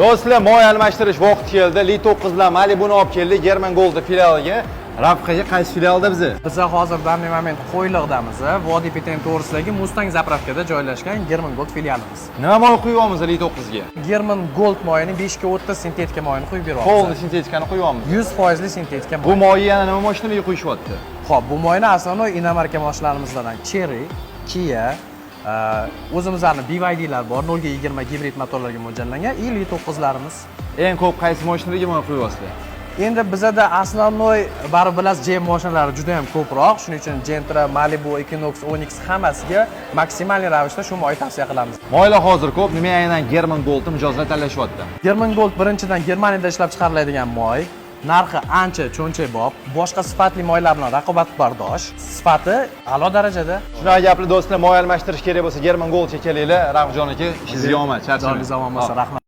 Do'stlar, moy almashtirish vaqti keldi. Li 9 bilan Malibu'ni olib keldik German Gold filialiga. Ravqaga qaysi filialda bizi? Biz hozir danli moment Qo'yliqdamiz. Vodiy Peten to'g'risidagi Mustang zapravkada joylashgan German Gold filialimiz. Nima moy quyapmiz Li 9 ga? German Gold moyini 5 ga 30 sintetika moyini quyib beryapmiz. Qo'lni sintetikani quyapmiz. 100% sintetika moy. Bu moy yana nima mashinaga quyishyapti? Xo'p, bu moyni asosiy inomarka mashinalarimizdan Cherry, Kia, o'zimizlarning BYD'lar bor, 0 ga 20 gibrid motorlarga mo'ljallangan Li 9larimiz. Eng ko'p qaysi mashinaga moy quyapsizlar? Endi bizada asosiy baribir bilasiz GM mashinalari juda ham ko'proq, shuning uchun Gentra, Malibu, Equinox, Onyx hammasiga maksimal ravishda shu moy tavsiya qilamiz. Moylar hozir ko'p, nima aynan German Goldni mijozlar tanlashyapti? German Gold birinchidan Germaniyada ishlab chiqariladigan moy, narxi ancha cho'nchaybob, boshqa sifatli moylar bilan raqobatbardosh, sifati a'lo darajada. Shunaqa gapli do'stlar, moy almashtirish kerak bo'lsa German Goldga kelinglar. Rahimjon aka, ishingizga omad, charchamaysiz. Joningiz omon bo'lsin, rahmat.